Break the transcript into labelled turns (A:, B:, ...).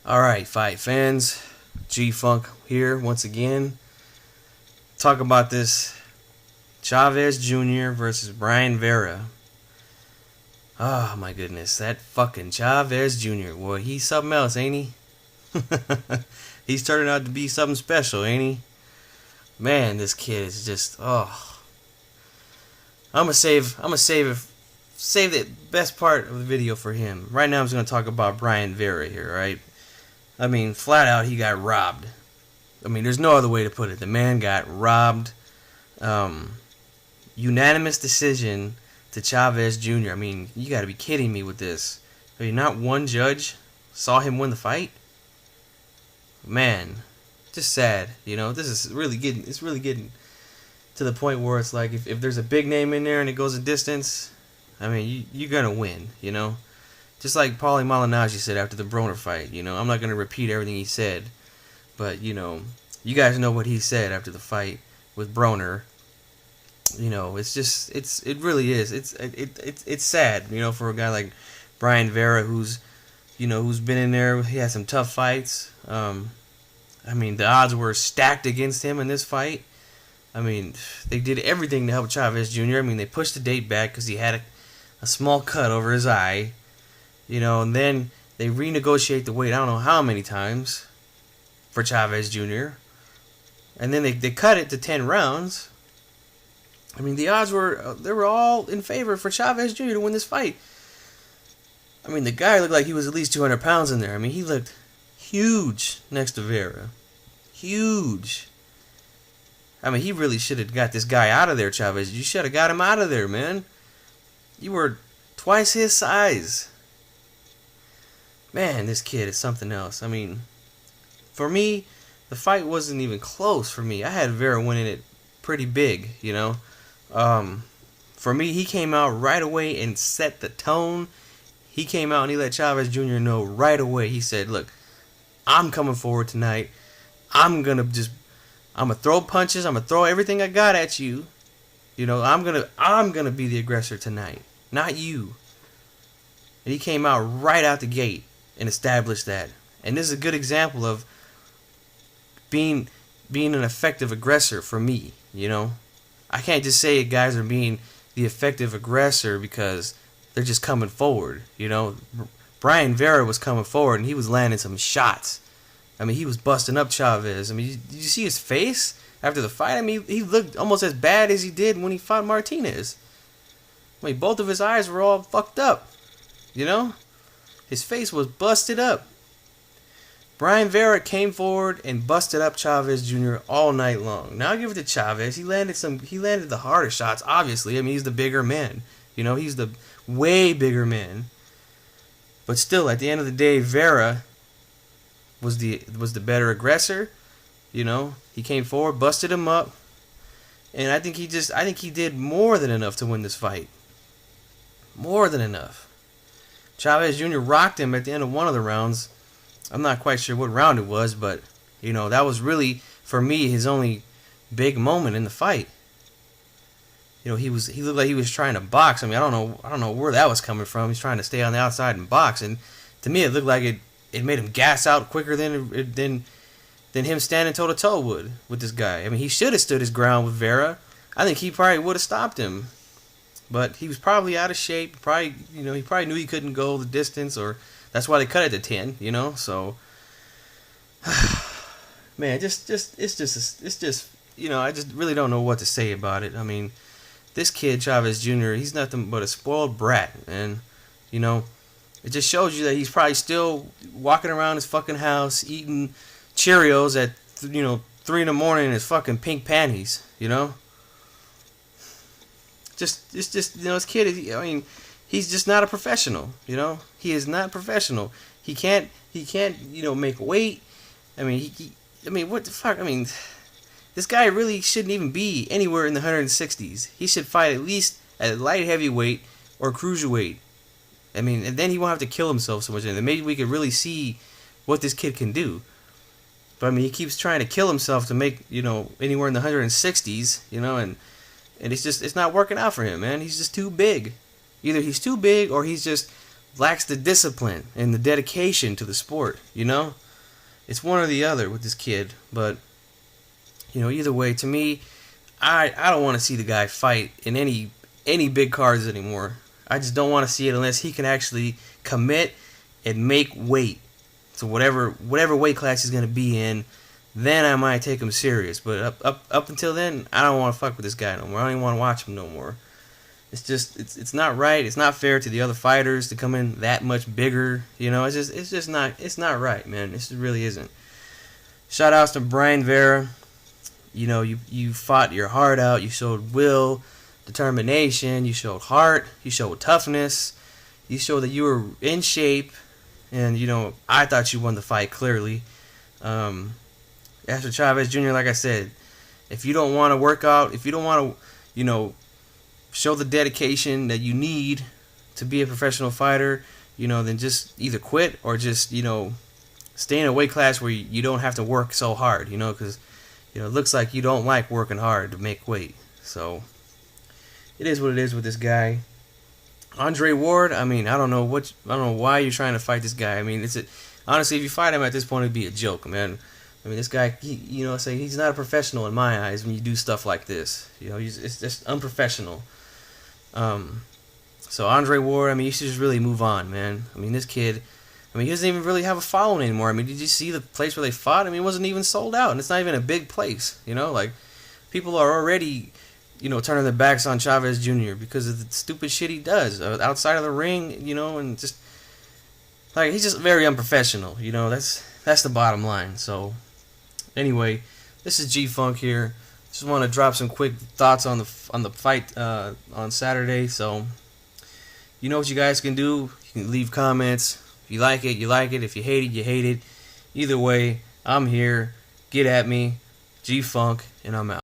A: Alright, fight fans. G-Funk here once again. Talk about this Chavez Jr. versus Brian Vera. Oh my goodness, that fucking Chavez Jr. Well, he's something else, ain't he? He's turning out to be something special, ain't he? Man, this kid is just save the best part of the video for him. Right now I'm just gonna talk about Brian Vera here, right? I mean, flat out, he got robbed. I mean, there's no other way to put it. The man got robbed. Unanimous decision to Chavez Jr. I mean, you got to be kidding me with this. I mean, not one judge saw him win the fight. Man, just sad. You know, this is really getting. It's really getting to the point where it's like, if there's a big name in there and it goes a distance, I mean, you're gonna win. You know. Just like Paulie Malignaggi said after the Broner fight, you know, I'm not going to repeat everything he said, but, you know, you guys know what he said after the fight with Broner. You know, it's just, it really is. It's sad, you know, for a guy like Brian Vera who's been in there. He had some tough fights. I mean, the odds were stacked against him in this fight. I mean, they did everything to help Chavez Jr. I mean, they pushed the date back because he had a small cut over his eye. You know, and then they renegotiate the weight I don't know how many times for Chavez Jr. And then they cut it to 10 rounds. I mean, the odds were all in favor for Chavez Jr. to win this fight. I mean, the guy looked like he was at least 200 pounds in there. I mean, he looked huge next to Vera. Huge. I mean, he really should have got this guy out of there, Chavez. You should have got him out of there, man. You were twice his size. Man, this kid is something else. I mean, for me, the fight wasn't even close for me. I had Vera winning it pretty big, you know. For me, he came out right away and set the tone. He came out and he let Chavez Jr. know right away. He said, look, I'm coming forward tonight. I'm going to throw punches. I'm going to throw everything I got at you. You know, I'm going to be the aggressor tonight, not you. And he came out right out the gate and established that. And this is a good example of being an effective aggressor for me, you know. I can't just say guys are being the effective aggressor because they're just coming forward, you know. Brian Vera was coming forward and he was landing some shots. I mean, he was busting up Chavez. I mean, did you see his face after the fight? I mean, he looked almost as bad as he did when he fought Martinez. I mean, both of his eyes were all fucked up, you know. His face was busted up. Brian Vera came forward and busted up Chavez Jr. all night long. Now I'll give it to Chavez. He landed the harder shots, obviously. I mean, he's the bigger man. You know, he's the way bigger man. But still, at the end of the day, Vera was the better aggressor. You know, he came forward, busted him up. And I think he did more than enough to win this fight. More than enough. Chavez Jr. rocked him at the end of one of the rounds. I'm not quite sure what round it was, but, you know, that was really, for me, his only big moment in the fight. You know, he looked like he was trying to box. I mean, I don't know where that was coming from. He's trying to stay on the outside and box, and to me, it looked like it made him gas out quicker than him standing toe to toe would with this guy. I mean, he should have stood his ground with Vera. I think he probably would have stopped him. But he was probably out of shape. He probably knew he couldn't go the distance, or that's why they cut it to 10. You know, so man, it's just you know, I just really don't know what to say about it. I mean, this kid Chavez Jr. He's nothing but a spoiled brat, and you know, it just shows you that he's probably still walking around his fucking house eating Cheerios at 3 in the morning in his fucking pink panties. You know. It's just you know, this kid is, I mean, he's just not a professional, you know. He is not professional. He can't you know, make weight. I mean, I mean, what the fuck? I mean, this guy really shouldn't even be anywhere in the 160s. He should fight at least at light heavyweight or cruiserweight. I mean, and then he won't have to kill himself so much, and then maybe we could really see what this kid can do. But I mean, he keeps trying to kill himself to make, you know, anywhere in the 160s, you know, and it's not working out for him, man. He's just too big. Either he's too big or he's just lacks the discipline and the dedication to the sport. You know, it's one or the other with this kid. But you know, either way, to me, I don't want to see the guy fight in any big cards anymore. I just don't want to see it unless he can actually commit and make weight. So whatever weight class he's gonna be in, then I might take him serious. But up until then, I don't want to fuck with this guy no more. I don't even want to watch him no more. It's just it's not right. It's not fair to the other fighters to come in that much bigger. You know, it's not right, man. This really isn't. Shout outs to Brian Vera. You know, you fought your heart out. You showed will, determination. You showed heart. You showed toughness. You showed that you were in shape. And, you know, I thought you won the fight clearly. As for Chavez Jr., like I said, if you don't want to work out, if you don't want to, you know, show the dedication that you need to be a professional fighter, you know, then just either quit or just, you know, stay in a weight class where you don't have to work so hard, you know, because, you know, it looks like you don't like working hard to make weight. So it is what it is with this guy. Andre Ward, I mean, I don't know why you're trying to fight this guy. I mean, honestly, if you fight him at this point, it'd be a joke, man. I mean, this guy, you know, he's not a professional in my eyes when you do stuff like this. You know, it's just unprofessional. So Andre Ward, I mean, you should just really move on, man. I mean, this kid, I mean, he doesn't even really have a following anymore. I mean, did you see the place where they fought? I mean, it wasn't even sold out, and it's not even a big place. You know, like people are already, you know, turning their backs on Chavez Jr. because of the stupid shit he does outside of the ring, you know, and just like he's just very unprofessional, you know. That's the bottom line. So anyway, this is G Funk here. Just want to drop some quick thoughts on the fight on Saturday. So you know what you guys can do. You can leave comments. If you like it, you like it. If you hate it, you hate it. Either way, I'm here. Get at me. G Funk, and I'm out.